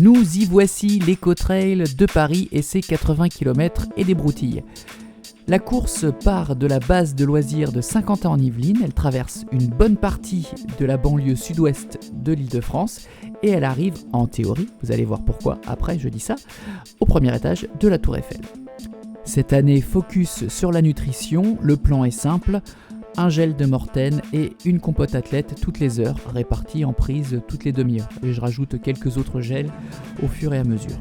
Nous y voici, l'Eco-Trail de Paris et ses 80 km et des broutilles. La course part de la base de loisirs de Saint-Quentin en Yvelines, elle traverse une bonne partie de la banlieue sud-ouest de l'Île-de-France et elle arrive, en théorie, vous allez voir pourquoi après je dis ça, au premier étage de la Tour Eiffel. Cette année, focus sur la nutrition, le plan est simple, un gel de Morten et une compote athlète toutes les heures, répartie en prise toutes les demi-heures. Et je rajoute quelques autres gels au fur et à mesure.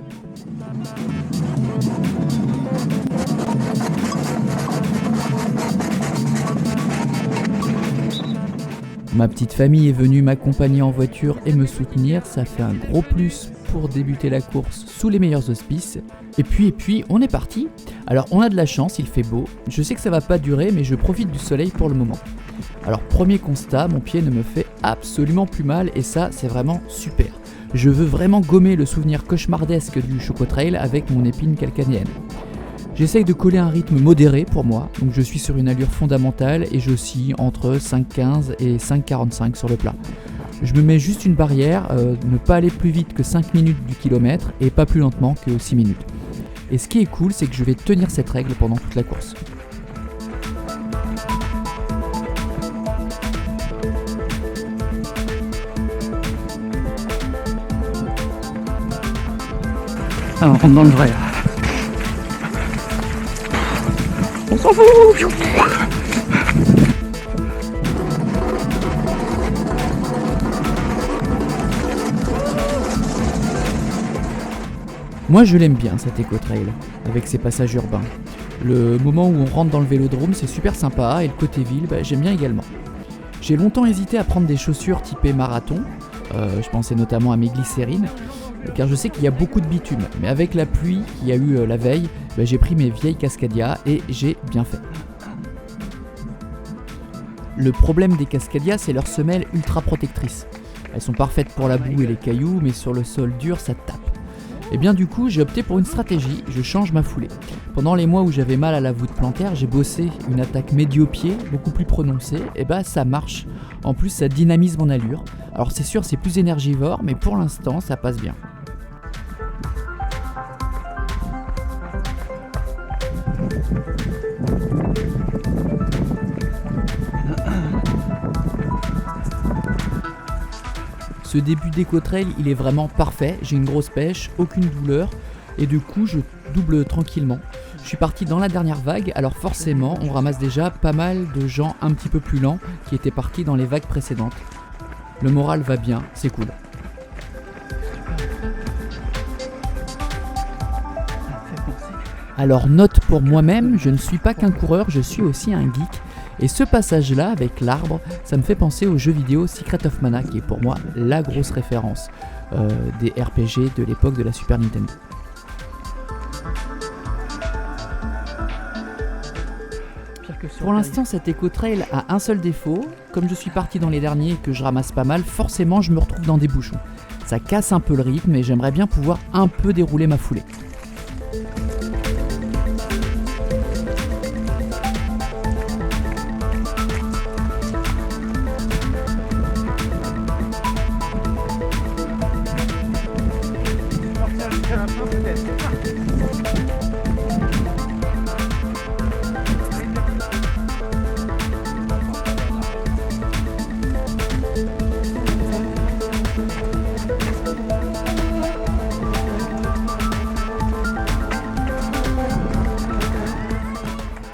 Ma petite famille est venue m'accompagner en voiture et me soutenir, ça fait un gros plus pour débuter la course sous les meilleurs auspices. Et puis, on est parti. Alors on a de la chance, il fait beau. Je sais que ça va pas durer, mais je profite du soleil pour le moment. Alors premier constat, mon pied ne me fait absolument plus mal et ça, c'est vraiment super. Je veux vraiment gommer le souvenir cauchemardesque du Choco-Trail avec mon épine calcanéenne. J'essaye de coller un rythme modéré pour moi, donc je suis sur une allure fondamentale et j'oscille entre 5,15 et 5,45 sur le plat. Je me mets juste une barrière, ne pas aller plus vite que 5 minutes du kilomètre et pas plus lentement que 6 minutes. Et ce qui est cool, c'est que je vais tenir cette règle pendant toute la course. Ah, on rentre dans le vrai. On s'en fout. Moi je l'aime bien cet Eco-Trail, avec ses passages urbains. Le moment où on rentre dans le vélodrome c'est super sympa et le côté ville j'aime bien également. J'ai longtemps hésité à prendre des chaussures typées marathon, je pensais notamment à mes glycérines, car je sais qu'il y a beaucoup de bitume, mais avec la pluie qu'il y a eu la veille, j'ai pris mes vieilles Cascadia et j'ai bien fait. Le problème des Cascadia c'est leurs semelles ultra protectrices. Elles sont parfaites pour la boue et les cailloux, mais sur le sol dur ça tape. Et bien du coup j'ai opté pour une stratégie, je change ma foulée. Pendant les mois où j'avais mal à la voûte plantaire, j'ai bossé une attaque médio-pied beaucoup plus prononcée, et ça marche. En plus ça dynamise mon allure. Alors c'est sûr c'est plus énergivore, mais pour l'instant ça passe bien. Ce début d'Eco-Trail, il est vraiment parfait, j'ai une grosse pêche, aucune douleur, et du coup je double tranquillement. Je suis parti dans la dernière vague, alors forcément on ramasse déjà pas mal de gens un petit peu plus lents qui étaient partis dans les vagues précédentes. Le moral va bien, c'est cool. Alors note pour moi-même, je ne suis pas qu'un coureur, je suis aussi un geek. Et ce passage-là, avec l'arbre, ça me fait penser au jeu vidéo Secret of Mana, qui est pour moi la grosse référence des RPG de l'époque de la Super Nintendo. Pour l'instant, cet Eco-Trail a un seul défaut. Comme je suis parti dans les derniers et que je ramasse pas mal, forcément je me retrouve dans des bouchons. Ça casse un peu le rythme et j'aimerais bien pouvoir un peu dérouler ma foulée.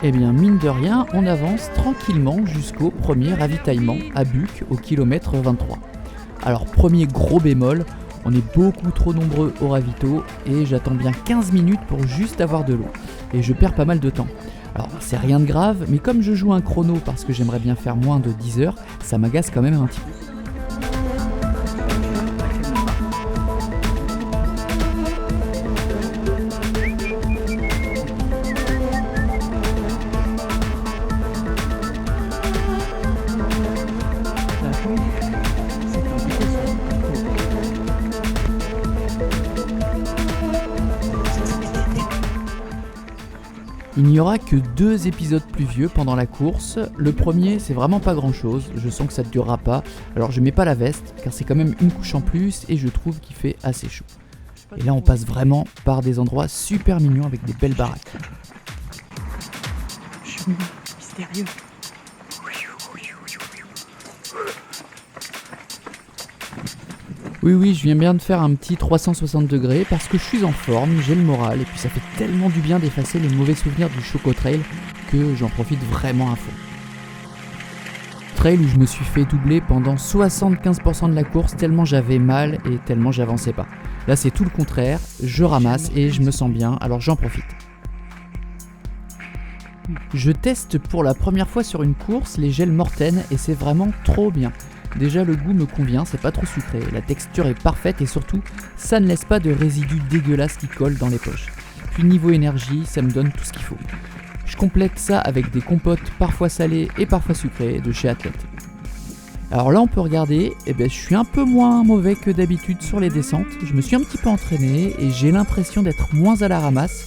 Eh bien mine de rien, on avance tranquillement jusqu'au premier ravitaillement à Buc au kilomètre 23. Alors premier gros bémol, on est beaucoup trop nombreux au ravito et j'attends bien 15 minutes pour juste avoir de l'eau. Et je perds pas mal de temps. Alors c'est rien de grave, mais comme je joue un chrono parce que j'aimerais bien faire moins de 10 heures, ça m'agace quand même un petit peu. Il n'y aura que 2 épisodes pluvieux pendant la course. Le premier, c'est vraiment pas grand chose, je sens que ça ne durera pas, alors je mets pas la veste car c'est quand même une couche en plus et je trouve qu'il fait assez chaud. Et là on passe vraiment par des endroits super mignons avec des belles baraques. Chemin mystérieux. Oui, je viens bien de faire un petit 360 degrés parce que je suis en forme, j'ai le moral et puis ça fait tellement du bien d'effacer les mauvais souvenirs du Choco Trail que j'en profite vraiment à fond. Trail où je me suis fait doubler pendant 75% de la course tellement j'avais mal et tellement j'avançais pas. Là c'est tout le contraire, je ramasse et je me sens bien alors j'en profite. Je teste pour la première fois sur une course les gels Morten et c'est vraiment trop bien. Déjà le goût me convient, c'est pas trop sucré, la texture est parfaite et surtout ça ne laisse pas de résidus dégueulasses qui collent dans les poches. Puis niveau énergie, ça me donne tout ce qu'il faut. Je complète ça avec des compotes parfois salées et parfois sucrées de chez Athlète. Alors là on peut regarder, je suis un peu moins mauvais que d'habitude sur les descentes, je me suis un petit peu entraîné et j'ai l'impression d'être moins à la ramasse.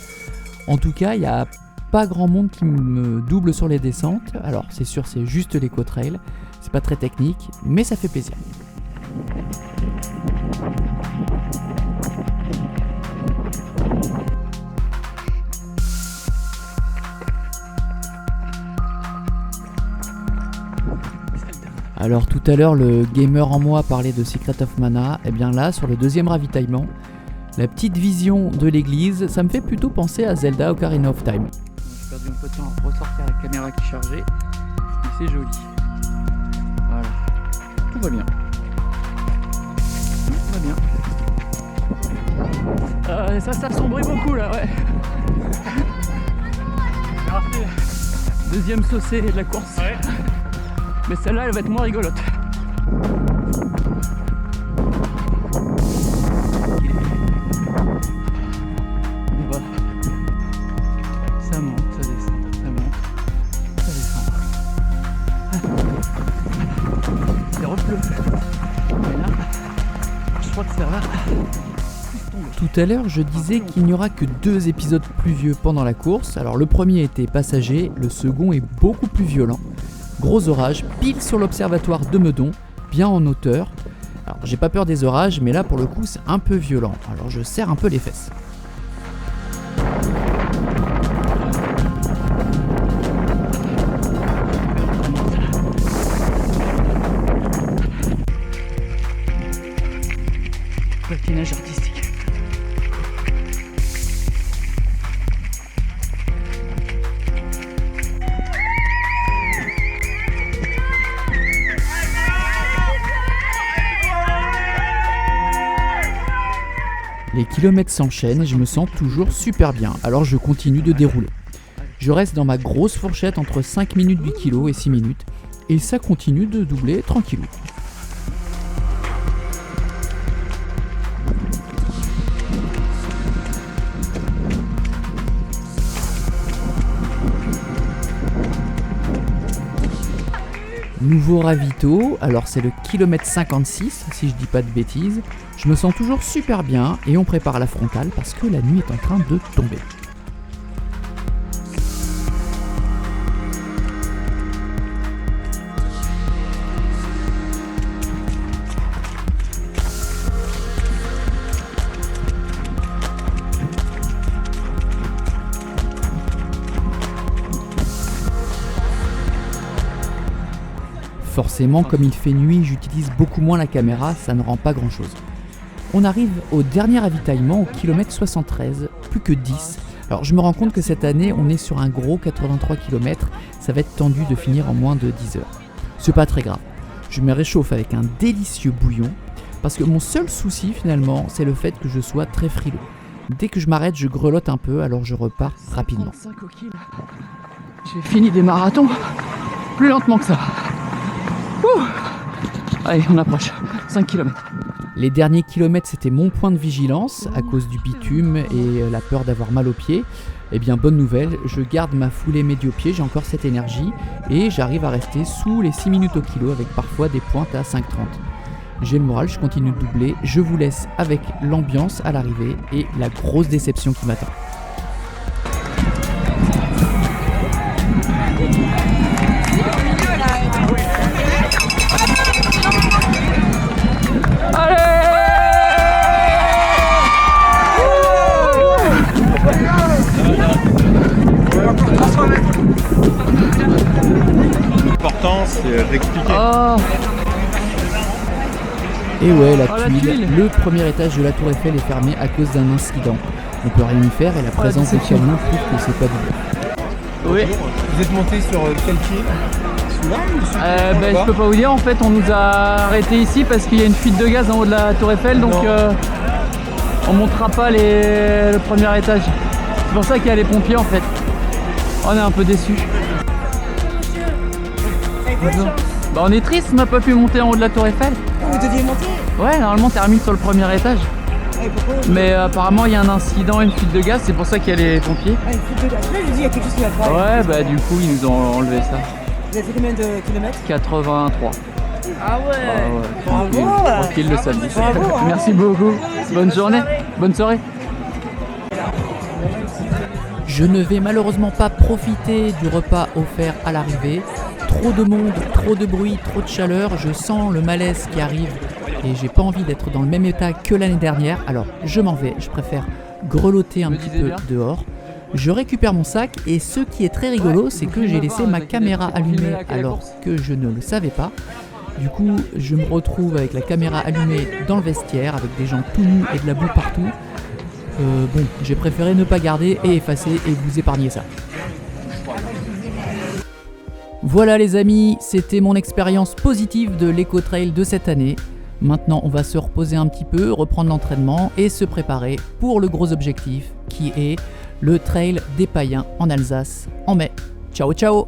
En tout cas il n'y a pas grand monde qui me double sur les descentes, alors c'est sûr c'est juste l'éco-trail. C'est pas très technique, mais ça fait plaisir. Alors tout à l'heure, le gamer en moi parlait de Secret of Mana. Et bien là, sur le deuxième ravitaillement, la petite vision de l'église, ça me fait plutôt penser à Zelda Ocarina of Time. J'ai perdu un peu de temps à ressortir la caméra qui chargeait, mais c'est joli. Voilà, tout va bien. Tout va bien. Ça s'assombrit beaucoup là, ouais. Deuxième saucée de la course. Ouais. Mais celle-là, elle va être moins rigolote. On va. Ça monte, ça descend, ça monte, ça descend. Il repleut. Et là, je crois que ça va. Tout à l'heure, je disais qu'il n'y aura que 2 épisodes pluvieux pendant la course. Alors le premier était passager, le second est beaucoup plus violent. Gros orage, pile sur l'observatoire de Meudon, bien en hauteur. Alors j'ai pas peur des orages, mais là pour le coup c'est un peu violent. Alors je serre un peu les fesses. Patinage artistique. Les kilomètres s'enchaînent et je me sens toujours super bien, alors je continue de dérouler. Je reste dans ma grosse fourchette entre 5 minutes du kilo et 6 minutes, et ça continue de doubler tranquillou. Nouveau ravito, alors c'est le kilomètre 56 si je dis pas de bêtises. Je me sens toujours super bien et on prépare la frontale parce que la nuit est en train de tomber. Forcément, comme il fait nuit, j'utilise beaucoup moins la caméra, ça ne rend pas grand chose. On arrive au dernier ravitaillement au kilomètre 73, plus que 10. Alors je me rends compte que cette année, on est sur un gros 83 km, ça va être tendu de finir en moins de 10 heures. C'est pas très grave, je me réchauffe avec un délicieux bouillon, parce que mon seul souci finalement, c'est le fait que je sois très frileux. Dès que je m'arrête, je grelotte un peu, alors je repars rapidement. J'ai fini des marathons plus lentement que ça. Ouh. Allez, on approche, 5 km. Les derniers kilomètres, c'était mon point de vigilance à cause du bitume et la peur d'avoir mal aux pieds. Eh bien, bonne nouvelle, je garde ma foulée médio-pied, j'ai encore cette énergie et j'arrive à rester sous les 6 minutes au kilo avec parfois des pointes à 5,30. J'ai le moral, je continue de doubler, je vous laisse avec l'ambiance à l'arrivée et la grosse déception qui m'attend. Et ouais, la Oh, la tuile, tuile. le premier étage de la Tour Eiffel est fermé à cause d'un incident. On peut rien y faire et la présence des déception. camions prouve que c'est pas du Oui. Vous êtes monté sur quel pied? Celui-là ou celui Je peux pas vous dire, en fait on nous a arrêtés ici parce qu'il y a une fuite de gaz en haut de la Tour Eiffel, donc on montera pas le premier étage. C'est pour ça qu'il y a les pompiers en fait. On est un peu déçus. Bah on est triste, on n'a pas pu monter en haut de la Tour Eiffel. Vous deviez monter? Ouais, normalement termine sur le premier étage. Ah, et pourquoi? Mais apparemment il y a un incident, une fuite de gaz, c'est pour ça qu'il y a les pompiers. Ah, il faut de... Là, je dis, il y a quelque chose qui va pas. Ouais, bah du coup ils nous ont enlevé ça. Vous avez fait combien de kilomètres? 83. Ah ouais. Tranquille, Bravo. tranquille le samedi. Bravo, hein. Merci beaucoup. Bonne journée. Bonne soirée. Je ne vais malheureusement pas profiter du repas offert à l'arrivée. Trop de monde, trop de bruit, trop de chaleur, je sens le malaise qui arrive et j'ai pas envie d'être dans le même état que l'année dernière. Alors je m'en vais, je préfère grelotter un petit peu dehors. Je récupère mon sac et ce qui est très rigolo, c'est que j'ai laissé ma caméra allumée alors que je ne le savais pas. Du coup, je me retrouve avec la caméra allumée dans le vestiaire avec des gens tout nus et de la boue partout. Bon, j'ai préféré ne pas garder et effacer et vous épargner ça. Voilà les amis, c'était mon expérience positive de l'Eco-Trail de cette année. Maintenant on va se reposer un petit peu, reprendre l'entraînement et se préparer pour le gros objectif qui est le Trail des Païens en Alsace en mai. Ciao ciao!